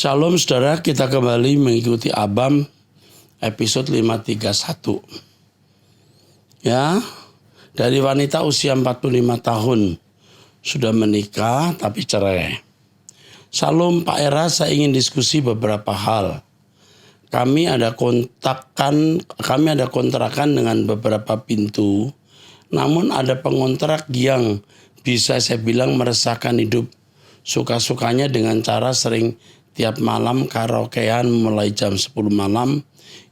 Shalom saudara, kita kembali mengikuti Abam episode 531. Ya, dari wanita usia 45 tahun sudah menikah tapi cerai. Shalom Pak Era, saya ingin diskusi beberapa hal. Kami ada kontrakan dengan beberapa pintu, namun ada pengontrak yang bisa saya bilang meresahkan hidup suka-sukanya dengan cara sering tiap malam karaokean mulai jam 10 malam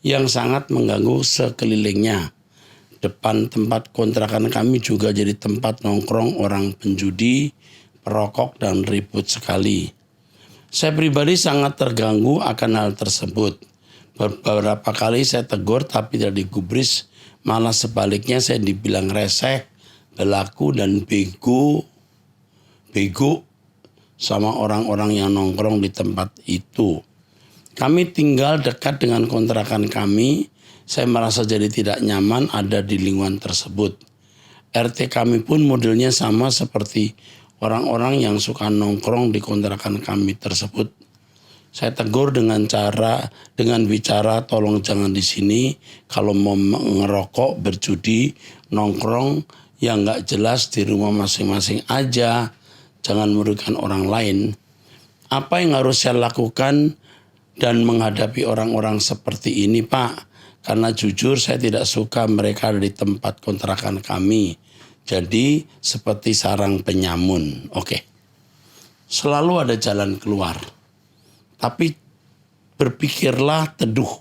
yang sangat mengganggu sekelilingnya. Depan tempat kontrakan kami juga jadi tempat nongkrong orang penjudi, perokok dan ribut sekali. Saya pribadi sangat terganggu akan hal tersebut. Beberapa kali saya tegur tapi tidak digubris, malah sebaliknya saya dibilang reseh, belaku dan bego sama orang-orang yang nongkrong di tempat itu. Kami tinggal dekat dengan kontrakan kami. Saya merasa jadi tidak nyaman ada di lingkungan tersebut. RT kami pun modelnya sama seperti orang-orang yang suka nongkrong di kontrakan kami tersebut. Saya tegur dengan bicara tolong jangan di sini. Kalau mau ngerokok, berjudi, nongkrong yang nggak jelas di rumah masing-masing aja. Jangan merugikan orang lain. Apa yang harus saya lakukan dan menghadapi orang-orang seperti ini, Pak? Karena jujur saya tidak suka mereka ada di tempat kontrakan kami. Jadi seperti sarang penyamun. Oke. Selalu ada jalan keluar. Tapi berpikirlah teduh.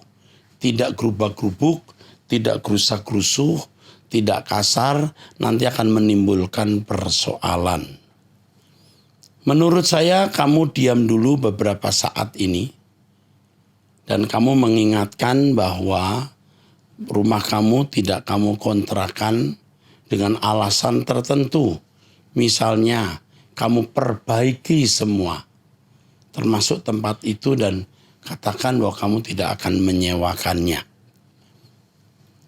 Tidak gerubak-gerubuk, tidak gerusak-gerusuh, tidak kasar, nanti akan menimbulkan persoalan. Menurut saya kamu diam dulu beberapa saat ini dan kamu mengingatkan bahwa rumah kamu tidak kamu kontrakan dengan alasan tertentu. Misalnya kamu perbaiki semua termasuk tempat itu dan katakan bahwa kamu tidak akan menyewakannya.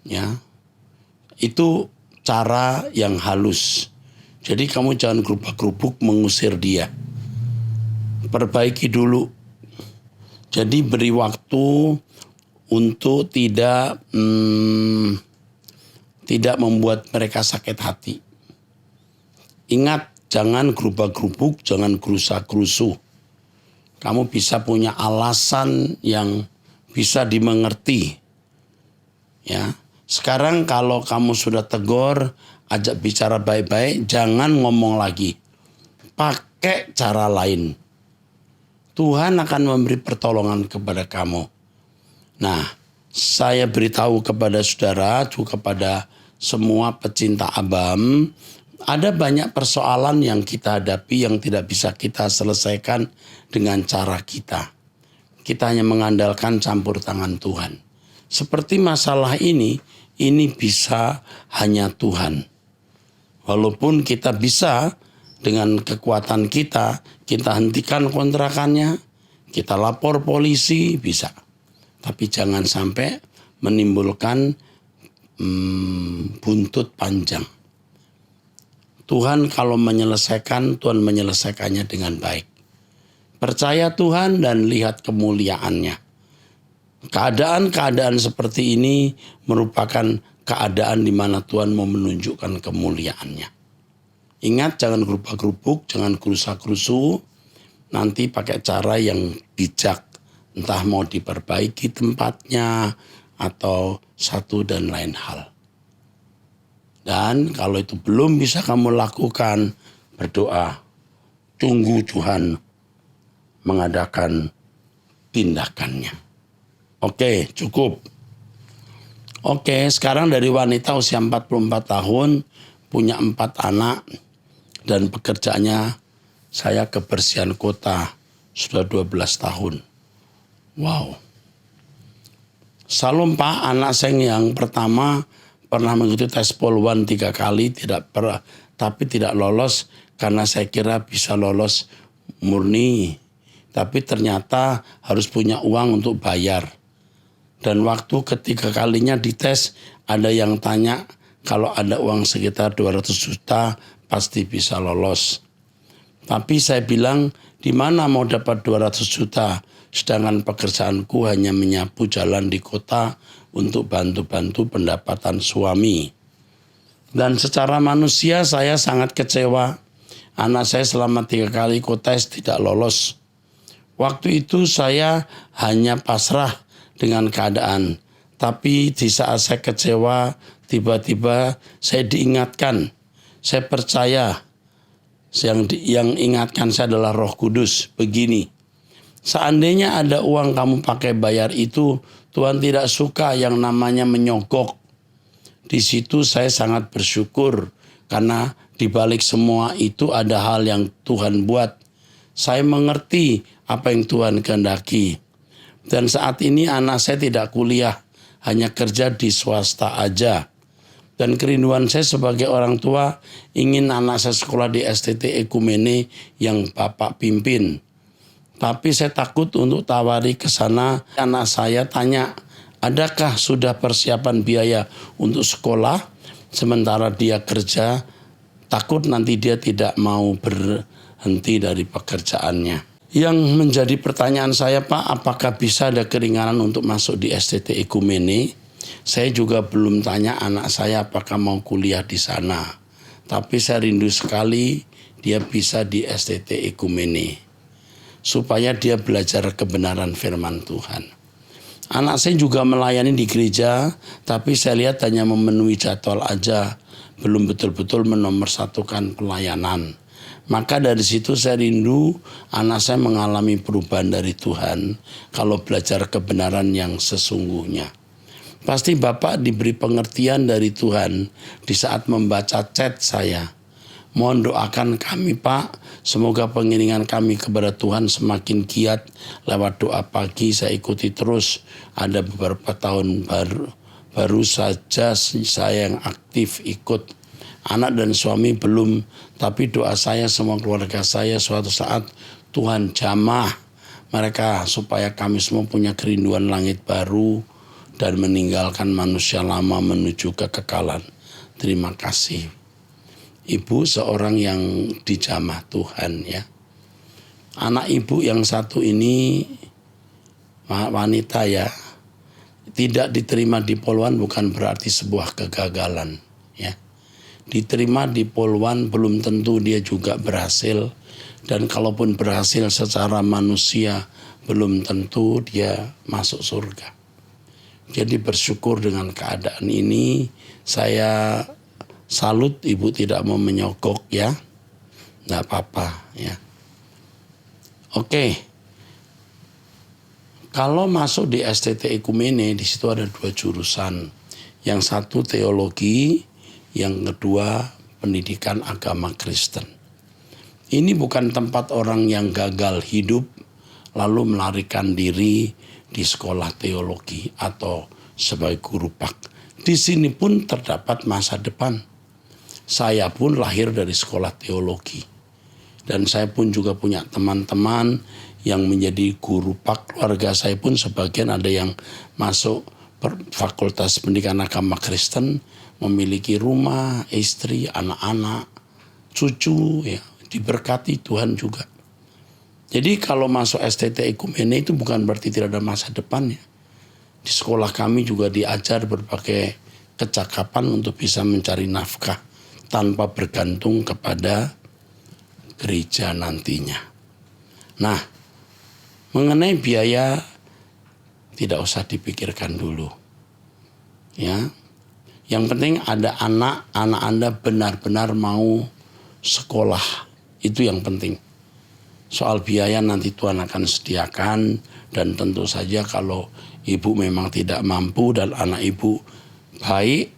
Ya. Itu cara yang halus. Jadi kamu jangan gerubak-gerubuk mengusir dia. Perbaiki dulu. Jadi beri waktu untuk tidak membuat mereka sakit hati. Ingat, jangan gerubak-gerubuk, jangan gerusak-gerusuh. Kamu bisa punya alasan yang bisa dimengerti. Ya. Sekarang kalau kamu sudah tegur, ajak bicara baik-baik, jangan ngomong lagi. Pakai cara lain. Tuhan akan memberi pertolongan kepada kamu. Nah, saya beritahu kepada saudara, juga kepada semua pecinta Abam, ada banyak persoalan yang kita hadapi yang tidak bisa kita selesaikan dengan cara kita. Kita hanya mengandalkan campur tangan Tuhan. Seperti masalah ini bisa hanya Tuhan. Walaupun kita bisa dengan kekuatan kita hentikan kontrakannya, kita lapor polisi, bisa. Tapi jangan sampai menimbulkan buntut panjang. Tuhan kalau menyelesaikan, Tuhan menyelesaikannya dengan baik. Percaya Tuhan dan lihat kemuliaannya. Keadaan-keadaan seperti ini merupakan keadaan di mana Tuhan mau menunjukkan kemuliaannya. Ingat, jangan gerubak-gerubuk, jangan gerusak-gerusuh. Nanti pakai cara yang bijak. Entah mau diperbaiki tempatnya atau satu dan lain hal. Dan kalau itu belum bisa kamu lakukan, berdoa. Tunggu Tuhan mengadakan tindakannya. Oke, cukup. Oke, sekarang dari wanita usia 44 tahun, punya 4 anak, dan pekerjaannya saya kebersihan kota, sudah 12 tahun. Wow. Salam Pak, anak saya yang pertama pernah mengikuti tes Polwan 3 kali, tapi tidak lolos karena saya kira bisa lolos murni. Tapi ternyata harus punya uang untuk bayar. Dan waktu ketiga kalinya dites, ada yang tanya kalau ada uang sekitar 200 juta pasti bisa lolos. Tapi saya bilang Di mana mau dapat 200 juta, sedangkan pekerjaanku hanya menyapu jalan di kota untuk bantu-bantu pendapatan suami. Dan secara manusia saya sangat kecewa. Anak saya selama 3 kali ikut tes tidak lolos. Waktu itu saya hanya pasrah dengan keadaan. Tapi di saat saya kecewa, tiba-tiba saya diingatkan. Saya percaya yang ingatkan saya adalah Roh Kudus. Begini, seandainya ada uang kamu pakai bayar itu, Tuhan tidak suka yang namanya menyogok. Di situ saya sangat bersyukur karena di balik semua itu ada hal yang Tuhan buat. Saya mengerti apa yang Tuhan kehendaki. Dan saat ini anak saya tidak kuliah, hanya kerja di swasta aja. Dan kerinduan saya sebagai orang tua ingin anak saya sekolah di STT Ekumene yang Bapak pimpin. Tapi saya takut untuk tawari ke sana. Anak saya tanya, adakah sudah persiapan biaya untuk sekolah? Sementara dia kerja, takut nanti dia tidak mau berhenti dari pekerjaannya. Yang menjadi pertanyaan saya, Pak, apakah bisa ada keringanan untuk masuk di STT Ekumene? Saya juga belum tanya anak saya apakah mau kuliah di sana. Tapi saya rindu sekali dia bisa di STT Ekumene. Supaya dia belajar kebenaran firman Tuhan. Anak saya juga melayani di gereja, tapi saya lihat hanya memenuhi jadwal aja. Belum betul-betul menomorsatukan pelayanan. Maka dari situ saya rindu anak saya mengalami perubahan dari Tuhan kalau belajar kebenaran yang sesungguhnya. Pasti Bapak diberi pengertian dari Tuhan di saat membaca chat saya. Mohon doakan kami, Pak, semoga pengiringan kami kepada Tuhan semakin giat lewat doa pagi. Saya ikuti terus, ada beberapa tahun baru saja saya yang aktif ikut. Anak dan suami belum, tapi doa saya semua keluarga saya suatu saat Tuhan jamah mereka supaya kami semua punya kerinduan langit baru dan meninggalkan manusia lama menuju kekekalan. Terima kasih. Ibu seorang yang dijamah Tuhan ya. Anak ibu yang satu ini wanita ya. Tidak diterima di Poluan bukan berarti sebuah kegagalan ya. Diterima di Poluan belum tentu dia juga berhasil. Dan kalaupun berhasil secara manusia belum tentu dia masuk surga. Jadi bersyukur dengan keadaan ini. Saya salut ibu tidak mau menyogok ya. Nggak apa-apa ya. Oke. Kalau masuk di STT Ekumene di situ ada 2 jurusan. Yang satu teologi, yang kedua pendidikan agama Kristen. Ini bukan tempat orang yang gagal hidup lalu melarikan diri di sekolah teologi atau sebagai guru pak. Di sini pun terdapat masa depan. Saya pun lahir dari sekolah teologi. Dan saya pun juga punya teman-teman yang menjadi guru pak. Keluarga saya pun sebagian ada yang masuk Fakultas Pendidikan Agama Kristen, memiliki rumah, istri, anak-anak, cucu, ya, diberkati Tuhan juga. Jadi kalau masuk STT Ekumene itu bukan berarti tidak ada masa depan ya. Di sekolah kami juga diajar berbagai kecakapan untuk bisa mencari nafkah tanpa bergantung kepada gereja nantinya. Nah, mengenai biaya tidak usah dipikirkan dulu. Ya. Yang penting ada anak Anda benar-benar mau sekolah. Itu yang penting. Soal biaya nanti Tuhan akan sediakan. Dan tentu saja kalau ibu memang tidak mampu dan anak ibu baik,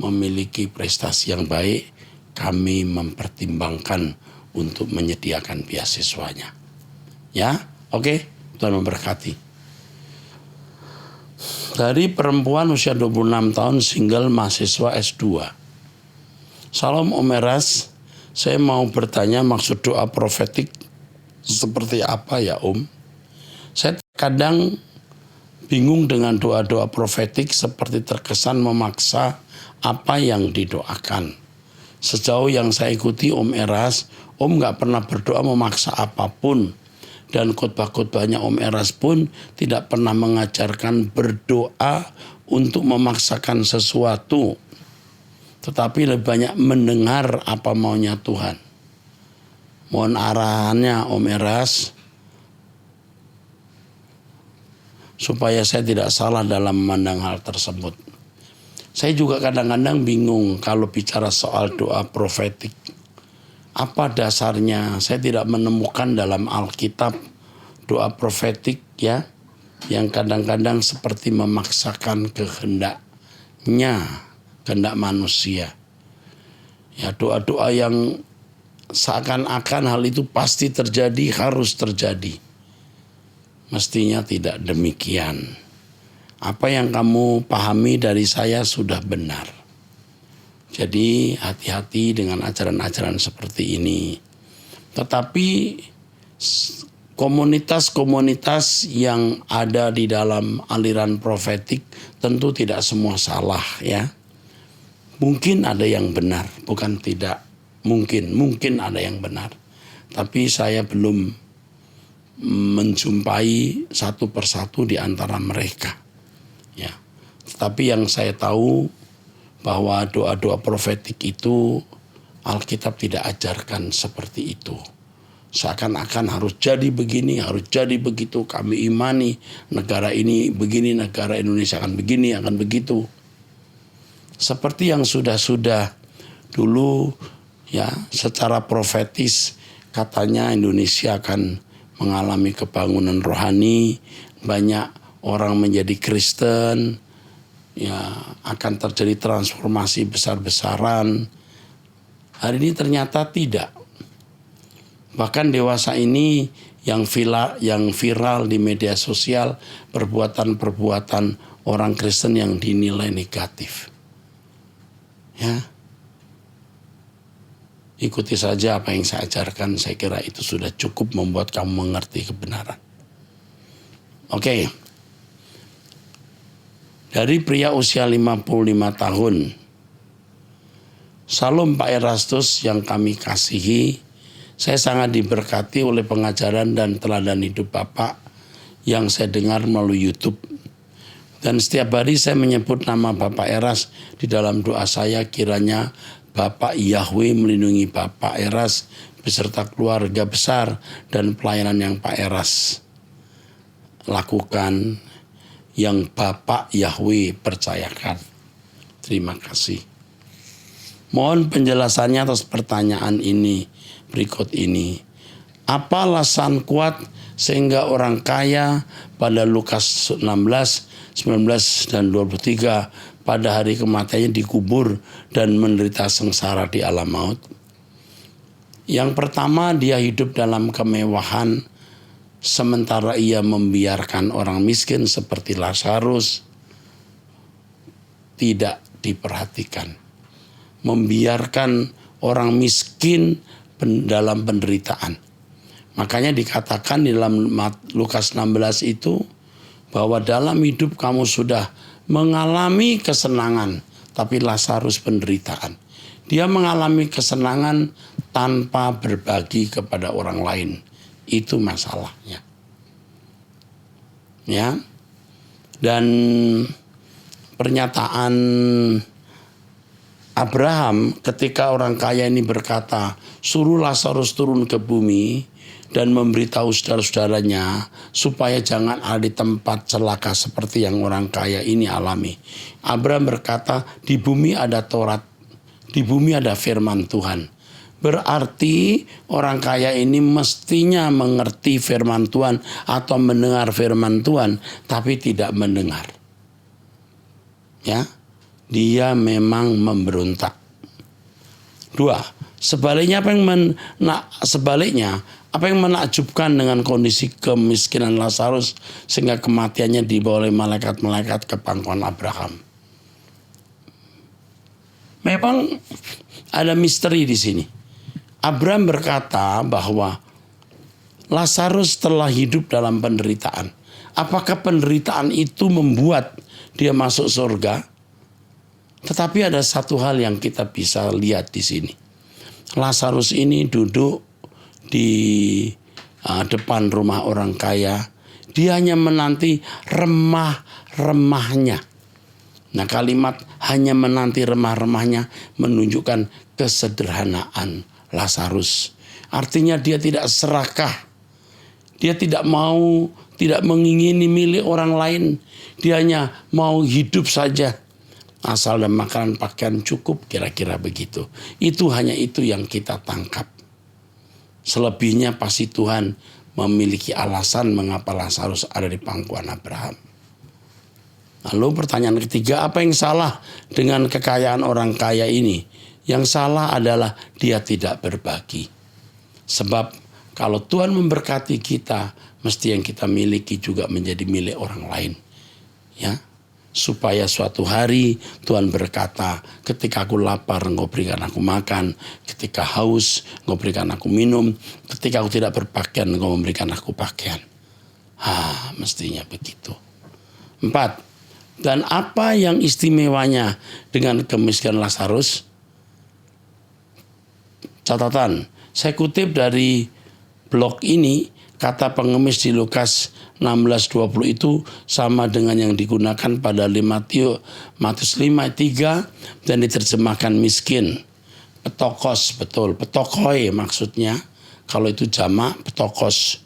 memiliki prestasi yang baik, kami mempertimbangkan untuk menyediakan beasiswanya. Ya, oke, Tuhan memberkati. Dari perempuan usia 26 tahun single mahasiswa S2. Salam Om Eras, saya mau bertanya maksud doa profetik seperti apa ya Om? Saya kadang bingung dengan doa-doa profetik seperti terkesan memaksa apa yang didoakan. Sejauh yang saya ikuti Om Eras, Om nggak pernah berdoa memaksa apapun. Dan khotbah-khotbahnya Om Eras pun tidak pernah mengajarkan berdoa untuk memaksakan sesuatu. Tetapi lebih banyak mendengar apa maunya Tuhan. Mohon arahannya Om Eras, supaya saya tidak salah dalam memandang hal tersebut. Saya juga kadang-kadang bingung kalau bicara soal doa profetik. Apa dasarnya? Saya tidak menemukan dalam Alkitab doa profetik ya, yang kadang-kadang seperti memaksakan kehendaknya, kehendak manusia. Ya, doa-doa yang seakan-akan hal itu pasti terjadi, harus terjadi. Mestinya tidak demikian. Apa yang kamu pahami dari saya sudah benar. Jadi hati-hati dengan ajaran-ajaran seperti ini. Tetapi komunitas-komunitas yang ada di dalam aliran profetik tentu tidak semua salah ya. Mungkin ada yang benar, bukan tidak. Mungkin ada yang benar. Tapi saya belum menjumpai satu persatu di antara mereka. Ya. Tetapi yang saya tahu bahwa doa-doa profetik itu Alkitab tidak ajarkan seperti itu. Seakan-akan harus jadi begini, harus jadi begitu. Kami imani negara ini begini, negara Indonesia akan begini, akan begitu. Seperti yang sudah-sudah dulu ya, secara profetis katanya Indonesia akan mengalami kebangunan rohani, banyak orang menjadi Kristen, ya akan terjadi transformasi besar-besaran. Hari ini ternyata tidak. Bahkan dewasa ini yang viral di media sosial perbuatan-perbuatan orang Kristen yang dinilai negatif. Ya. Ikuti saja apa yang saya ajarkan, saya kira itu sudah cukup membuat kamu mengerti kebenaran. Oke. Dari pria usia 55 tahun, Salam Pak Erastus yang kami kasihi, saya sangat diberkati oleh pengajaran dan teladan hidup Bapak yang saya dengar melalui YouTube. Dan setiap hari saya menyebut nama Bapak Eras di dalam doa saya, kiranya Bapak Yahweh melindungi Bapak Eras beserta keluarga besar dan pelayanan yang Pak Eras lakukan, yang Bapak Yahweh percayakan. Terima kasih. Mohon penjelasannya atas pertanyaan ini berikut ini. Apa alasan kuat sehingga orang kaya pada Lukas 16, 19 dan 23 pada hari kematiannya dikubur dan menderita sengsara di alam maut? Yang pertama, dia hidup dalam kemewahan sementara ia membiarkan orang miskin seperti Lazarus tidak diperhatikan. Membiarkan orang miskin dalam penderitaan. Makanya dikatakan di dalam Lukas 16 itu bahwa dalam hidup kamu sudah mengalami kesenangan, tapi Lazarus penderitaan. Dia mengalami kesenangan tanpa berbagi kepada orang lain. Itu masalahnya. Ya. Dan pernyataan Abraham ketika orang kaya ini berkata, suruh Lazarus turun ke bumi dan memberitahu saudara-saudaranya supaya jangan ada di tempat celaka seperti yang orang kaya ini alami. Abraham berkata, di bumi ada Taurat, di bumi ada firman Tuhan. Berarti orang kaya ini mestinya mengerti firman Tuhan atau mendengar firman Tuhan, tapi tidak mendengar. Ya, dia memang memberontak. 2. Sebaliknya apa yang menakjubkan dengan kondisi kemiskinan Lazarus sehingga kematiannya dibawa oleh malaikat-malaikat ke pangkuan Abraham? Memang ada misteri di sini. Abraham berkata bahwa Lazarus telah hidup dalam penderitaan. Apakah penderitaan itu membuat dia masuk surga? Tetapi ada satu hal yang kita bisa lihat di sini. Lazarus ini duduk di depan rumah orang kaya. Dia hanya menanti remah-remahnya. Nah, kalimat hanya menanti remah-remahnya menunjukkan kesederhanaan Lazarus. Artinya dia tidak serakah. Dia tidak mengingini milik orang lain. Dia hanya mau hidup saja. Asal dan makanan pakaian cukup, kira-kira begitu. Hanya itu yang kita tangkap. Selebihnya pasti Tuhan memiliki alasan mengapa Lazarus ada di pangkuan Abraham. Lalu pertanyaan ketiga, apa yang salah dengan kekayaan orang kaya ini? Yang salah adalah dia tidak berbagi. Sebab kalau Tuhan memberkati kita, mesti yang kita miliki juga menjadi milik orang lain. Ya, supaya suatu hari Tuhan berkata, ketika aku lapar engkau berikan aku makan, ketika haus engkau berikan aku minum, ketika aku tidak berpakaian engkau memberikan aku pakaian. Mestinya begitu. 4. Dan apa yang istimewanya dengan kemiskinan Lazarus? Catatan, saya kutip dari blog ini, kata pengemis di Lukas 16:20 itu sama dengan yang digunakan pada Matius 5:3 dan diterjemahkan miskin. Petokos, betul. Petokoi maksudnya. Kalau itu jamak, petokos.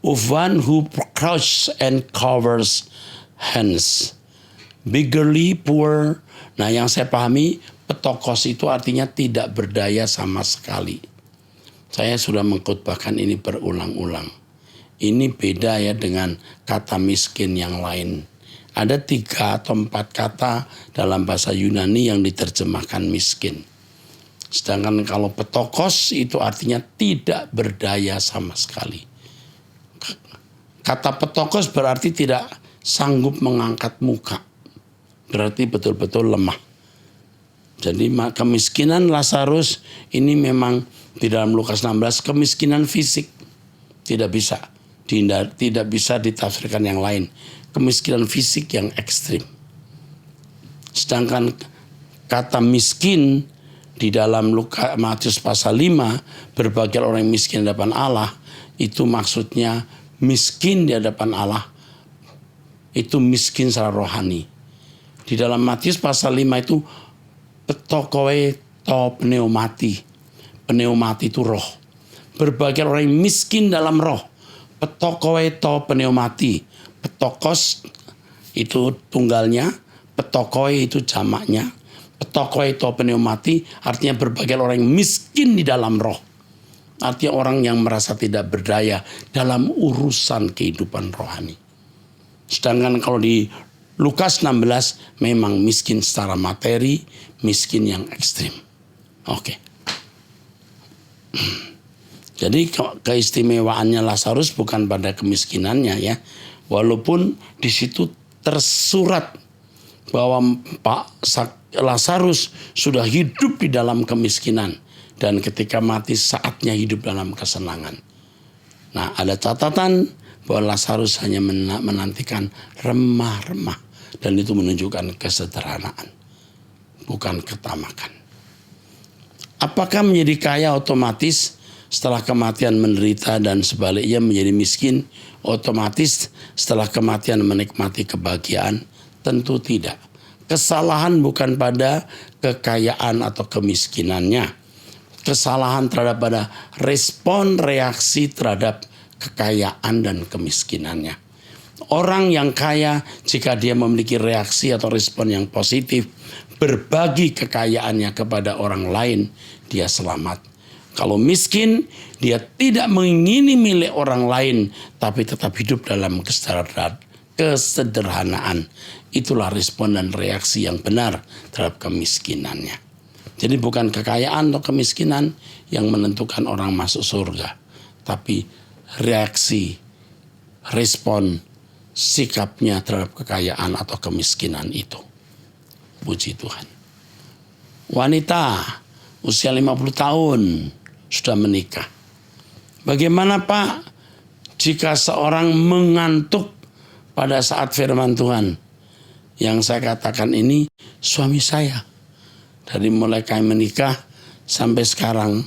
One who crouches and covers hands. Beggarly, poor. Nah, yang saya pahami, petokos itu artinya tidak berdaya sama sekali. Saya sudah mengkhotbahkan ini berulang-ulang. Ini beda ya dengan kata miskin yang lain. Ada 3 atau 4 kata dalam bahasa Yunani yang diterjemahkan miskin. Sedangkan kalau petokos itu artinya tidak berdaya sama sekali. Kata petokos berarti tidak sanggup mengangkat muka. Berarti betul-betul lemah. Jadi kemiskinan Lazarus ini memang di dalam Lukas 16 kemiskinan fisik. Tidak bisa ditafsirkan yang lain. Kemiskinan fisik yang ekstrim. Sedangkan kata miskin di dalam Matius pasal 5, berbagai orang yang miskin di hadapan Allah, itu maksudnya miskin di hadapan Allah. Itu miskin secara rohani. Di dalam Matius pasal 5 itu petokoe to pneumati. Pneumati itu roh. Berbagai orang yang miskin dalam roh. Petokoe to pneumati. Petokos itu tunggalnya, petokoe itu jamaknya. Petokoe to pneumati artinya berbagai orang yang miskin di dalam roh. Artinya orang yang merasa tidak berdaya dalam urusan kehidupan rohani. Sedangkan kalau di Lukas 16 memang miskin secara materi, miskin yang ekstrim. Oke. Jadi keistimewaannya Lazarus bukan pada kemiskinannya ya. Walaupun di situ tersurat bahwa Pak Lazarus sudah hidup di dalam kemiskinan dan ketika mati saatnya hidup dalam kesenangan. Nah, ada catatan bahwa Lazarus hanya menantikan remah-remah dan itu menunjukkan kesederhanaan, bukan ketamakan. Apakah menjadi kaya otomatis setelah kematian menderita dan sebaliknya menjadi miskin otomatis setelah kematian menikmati kebahagiaan? Tentu tidak. Kesalahan bukan pada kekayaan atau kemiskinannya. Kesalahan terhadap pada respon reaksi terhadap kekayaan dan kemiskinannya. Orang yang kaya jika dia memiliki reaksi atau respon yang positif, berbagi kekayaannya kepada orang lain, dia selamat. Kalau miskin, dia tidak mengingini milik orang lain, tapi tetap hidup dalam kesederhanaan. Itulah respon dan reaksi yang benar terhadap kemiskinannya. Jadi bukan kekayaan atau kemiskinan yang menentukan orang masuk surga, tapi reaksi, respon, sikapnya terhadap kekayaan atau kemiskinan itu. Puji Tuhan. Wanita usia 50 tahun sudah menikah. Bagaimana Pak jika seorang mengantuk pada saat firman Tuhan? Yang saya katakan ini suami saya. Dari mulai kami menikah sampai sekarang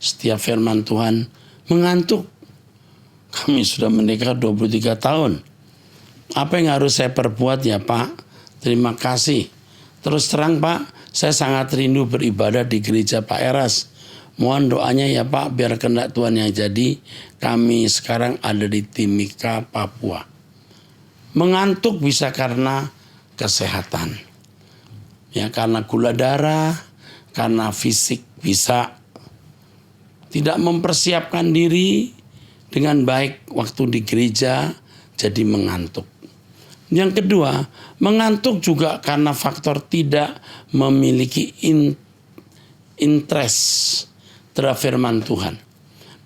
setiap firman Tuhan mengantuk. Kami sudah menikah 23 tahun. Apa yang harus saya perbuat ya Pak? Terima kasih. Terus terang Pak, saya sangat rindu beribadah di gereja Pak Eras. Mohon doanya ya Pak, biar kehendak Tuhan yang jadi. Kami sekarang ada di Timika, Papua. Mengantuk bisa karena kesehatan. Ya, karena gula darah, karena fisik bisa. Tidak mempersiapkan diri dengan baik waktu di gereja, jadi mengantuk. Yang kedua, mengantuk juga karena faktor tidak memiliki interest terhadap firman Tuhan.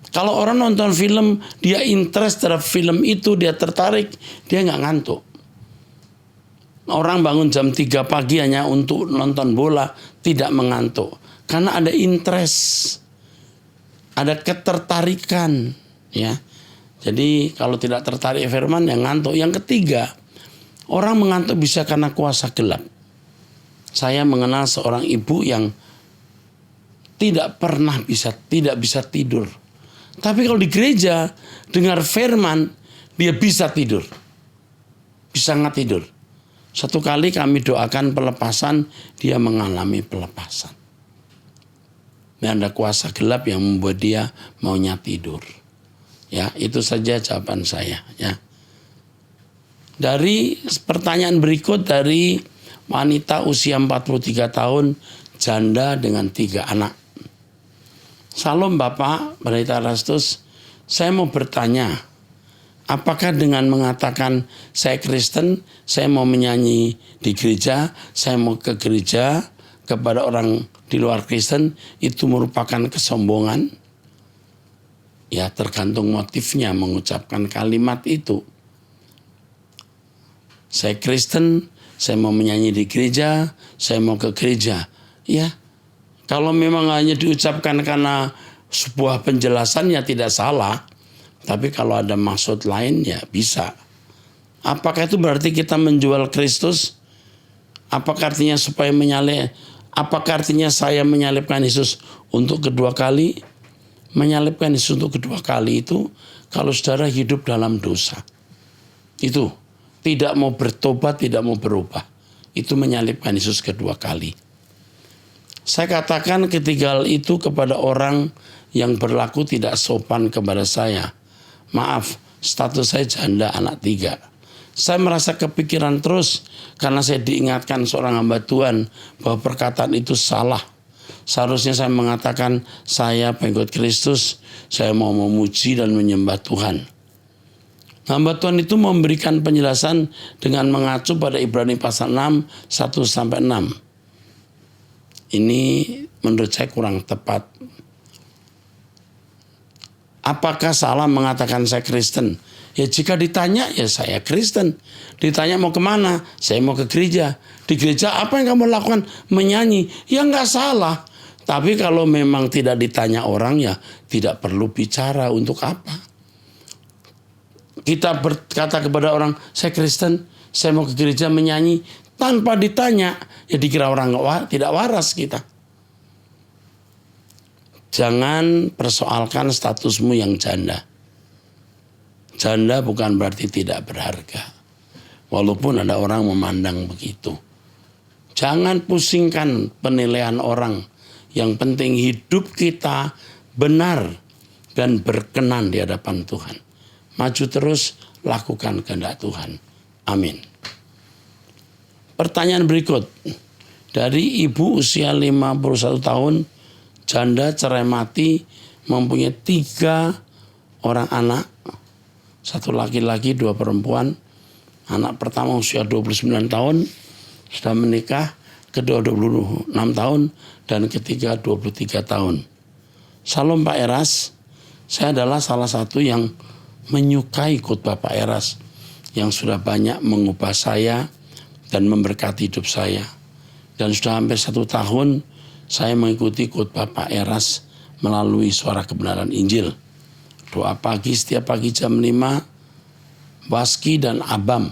Kalau orang nonton film, dia interest terhadap film itu, dia tertarik, dia nggak ngantuk. Orang bangun jam 3 pagi hanya untuk nonton bola, tidak mengantuk. Karena ada interest, ada ketertarikan. Ya, jadi kalau tidak tertarik firman yang ngantuk. Yang ketiga, orang mengantuk bisa karena kuasa gelap. Saya mengenal seorang ibu yang tidak bisa tidur. Tapi kalau di gereja dengar firman, dia bisa tidur, bisa nggak tidur. Satu kali kami doakan pelepasan, dia mengalami pelepasan. Dan ada kuasa gelap yang membuat dia maunya tidur. Ya, itu saja jawaban saya. Ya. Dari pertanyaan berikut dari wanita usia 43 tahun, janda dengan 3 anak. Salam Bapak, Pendeta Erastus, saya mau bertanya, apakah dengan mengatakan saya Kristen, saya mau menyanyi di gereja, saya mau ke gereja kepada orang di luar Kristen, itu merupakan kesombongan? Ya, tergantung motifnya mengucapkan kalimat itu. Saya Kristen, saya mau menyanyi di gereja, saya mau ke gereja. Ya, kalau memang hanya diucapkan karena sebuah penjelasan ya tidak salah. Tapi kalau ada maksud lain ya bisa. Apakah itu berarti kita menjual Kristus? Apakah artinya apakah artinya saya menyalibkan Yesus untuk kedua kali? Menyalibkan Yesus untuk kedua kali itu kalau saudara hidup dalam dosa. Itu tidak mau bertobat, tidak mau berubah. Itu menyalibkan Yesus kedua kali. Saya katakan ketiga hal itu kepada orang yang berlaku tidak sopan kepada saya. Maaf, status saya janda anak 3. Saya merasa kepikiran terus karena saya diingatkan seorang hamba Tuhan bahwa perkataan itu salah. Seharusnya saya mengatakan saya pengikut Kristus, saya mau memuji dan menyembah Tuhan. Hamba Tuhan itu memberikan penjelasan dengan mengacu pada Ibrani pasal 6, 1-6. Ini menurut saya kurang tepat. Apakah salah mengatakan saya Kristen? Ya jika ditanya ya saya Kristen. Ditanya mau kemana? Saya mau ke gereja. Di gereja apa yang kamu lakukan? Menyanyi. Ya nggak salah. Tapi kalau memang tidak ditanya orang ya tidak perlu bicara. Untuk apa? Kita berkata kepada orang, saya Kristen, saya mau ke gereja menyanyi. Tanpa ditanya, ya dikira orang tidak waras kita. Jangan persoalkan statusmu yang janda. Janda bukan berarti tidak berharga. Walaupun ada orang memandang begitu. Jangan pusingkan penilaian orang. Yang penting hidup kita benar dan berkenan di hadapan Tuhan. Maju terus, lakukan kehendak Tuhan. Amin. Pertanyaan berikut. Dari ibu usia 51 tahun, janda cerai mati, mempunyai 3 orang anak. 1 laki-laki, 2 perempuan. Anak pertama usia 29 tahun, sudah menikah. Kedua 26 tahun, dan ketiga 23 tahun. Salam Pak Eras, saya adalah salah satu yang menyukai khotbah Pak Eras yang sudah banyak mengubah saya dan memberkati hidup saya. Dan sudah hampir 1 tahun saya mengikuti khotbah Pak Eras melalui Suara Kebenaran Injil. Doa pagi setiap pagi jam 5, Waski dan Abam.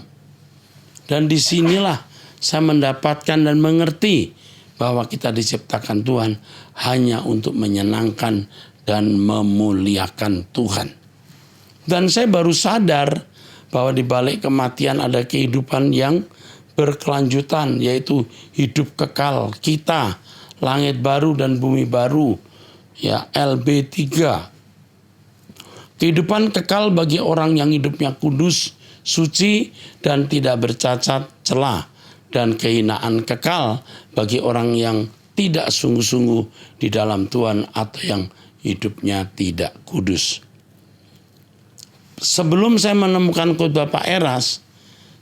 Dan disinilah saya mendapatkan dan mengerti bahwa kita diciptakan Tuhan hanya untuk menyenangkan dan memuliakan Tuhan. Dan saya baru sadar bahwa di balik kematian ada kehidupan yang berkelanjutan, yaitu hidup kekal kita, langit baru dan bumi baru, ya LB3. Kehidupan kekal bagi orang yang hidupnya kudus, suci, dan tidak bercacat celah, dan kehinaan kekal bagi orang yang tidak sungguh-sungguh di dalam Tuhan atau yang hidupnya tidak kudus. Sebelum saya menemukan khotbah Pak Eras,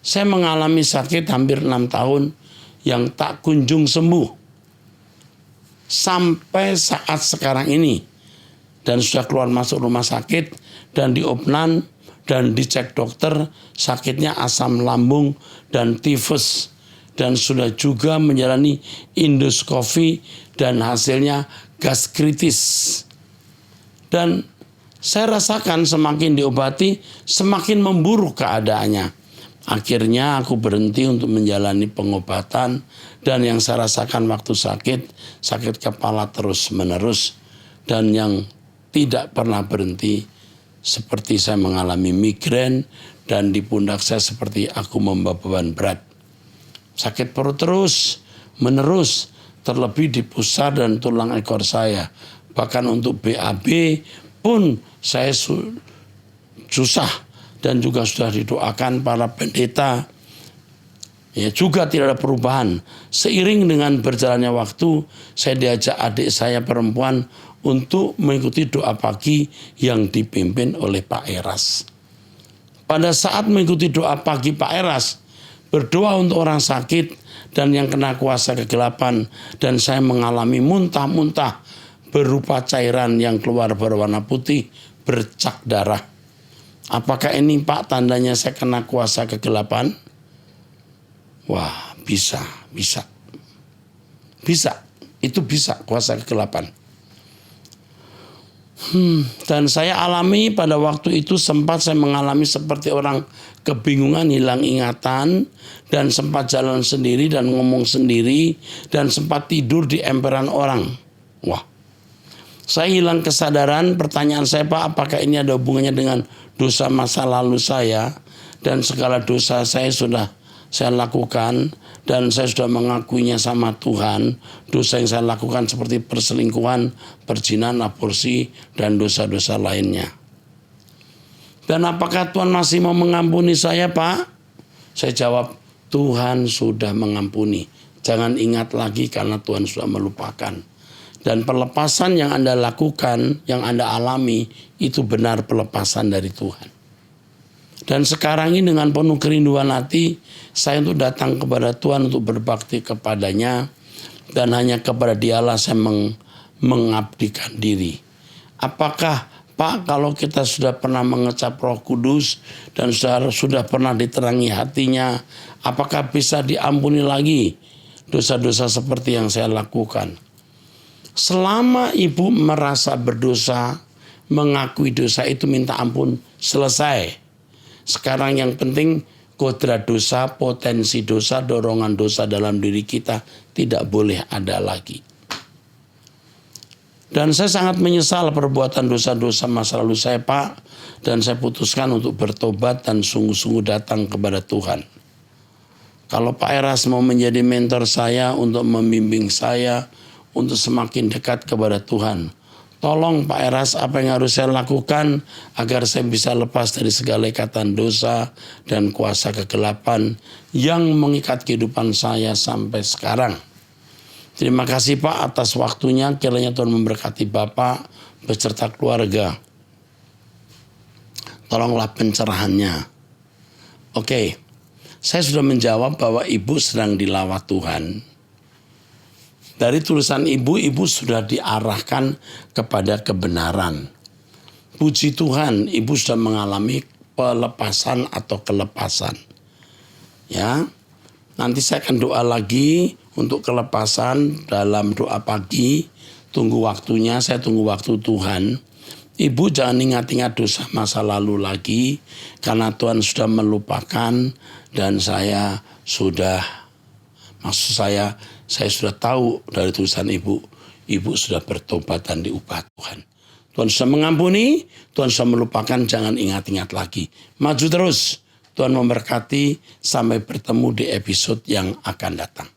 saya mengalami sakit hampir 6 tahun yang tak kunjung sembuh. Sampai saat sekarang ini. Dan sudah keluar masuk rumah sakit dan diopnan dan dicek dokter, sakitnya asam lambung dan tifus. Dan sudah juga menjalani endoskopi dan hasilnya gas kritis. Dan saya rasakan semakin diobati, semakin memburuk keadaannya. Akhirnya aku berhenti untuk menjalani pengobatan. Dan yang saya rasakan waktu sakit kepala terus menerus. Dan yang tidak pernah berhenti, seperti saya mengalami migrain. Dan di pundak saya seperti aku membawa beban berat. Sakit perut terus menerus, terlebih di pusar dan tulang ekor saya. Bahkan untuk BAB pun saya susah, dan juga sudah didoakan para pendeta. Ya, juga tidak ada perubahan. Seiring dengan berjalannya waktu, saya diajak adik saya perempuan untuk mengikuti doa pagi yang dipimpin oleh Pak Eras. Pada saat mengikuti doa pagi Pak Eras, berdoa untuk orang sakit dan yang kena kuasa kegelapan, dan saya mengalami muntah-muntah berupa cairan yang keluar berwarna putih, bercak darah. Apakah ini Pak tandanya saya kena kuasa kegelapan? Wah, bisa. Itu bisa kuasa kegelapan. Dan saya alami pada waktu itu sempat saya mengalami seperti orang kebingungan, hilang ingatan, dan sempat jalan sendiri dan ngomong sendiri, dan sempat tidur di emperan orang. Wah, saya hilang kesadaran. Pertanyaan saya, Pak, apakah ini ada hubungannya dengan dosa masa lalu saya? Dan segala dosa saya sudah saya lakukan, dan saya sudah mengakuinya sama Tuhan. Dosa yang saya lakukan seperti perselingkuhan, perzinahan, aborsi, dan dosa-dosa lainnya. Dan apakah Tuhan masih mau mengampuni saya, Pak? Saya jawab, Tuhan sudah mengampuni. Jangan ingat lagi karena Tuhan sudah melupakan. Dan pelepasan yang Anda lakukan, yang Anda alami, itu benar pelepasan dari Tuhan. Dan sekarang ini dengan penuh kerinduan hati, saya untuk datang kepada Tuhan untuk berbakti kepadanya. Dan hanya kepada Dialah saya mengabdikan diri. Apakah Pak, kalau kita sudah pernah mengecap Roh Kudus dan sudah pernah diterangi hatinya, apakah bisa diampuni lagi dosa-dosa seperti yang saya lakukan? Selama ibu merasa berdosa, mengakui dosa itu minta ampun, selesai. Sekarang yang penting kodrat dosa, potensi dosa, dorongan dosa dalam diri kita tidak boleh ada lagi. Dan saya sangat menyesal perbuatan dosa-dosa masa lalu saya, Pak. Dan saya putuskan untuk bertobat dan sungguh-sungguh datang kepada Tuhan. Kalau Pak Eras mau menjadi mentor saya untuk membimbing saya untuk semakin dekat kepada Tuhan, tolong Pak Eras, apa yang harus saya lakukan agar saya bisa lepas dari segala ikatan dosa dan kuasa kegelapan yang mengikat kehidupan saya sampai sekarang. Terima kasih Pak atas waktunya. Kiranya Tuhan memberkati Bapak beserta keluarga. Tolonglah pencerahannya. Oke, saya sudah menjawab bahwa Ibu sedang dilawat Tuhan. Dari tulisan ibu sudah diarahkan kepada kebenaran. Puji Tuhan, ibu sudah mengalami pelepasan atau kelepasan. Ya, nanti saya akan doa lagi untuk kelepasan dalam doa pagi. Tunggu waktunya, saya tunggu waktu Tuhan. Ibu jangan ingat-ingat dosa masa lalu lagi, karena Tuhan sudah melupakan dan saya sudah sudah tahu dari tulisan ibu sudah bertobat dan diubah Tuhan. Tuhan sudah mengampuni, Tuhan sudah melupakan, jangan ingat-ingat lagi. Maju terus, Tuhan memberkati, sampai bertemu di episode yang akan datang.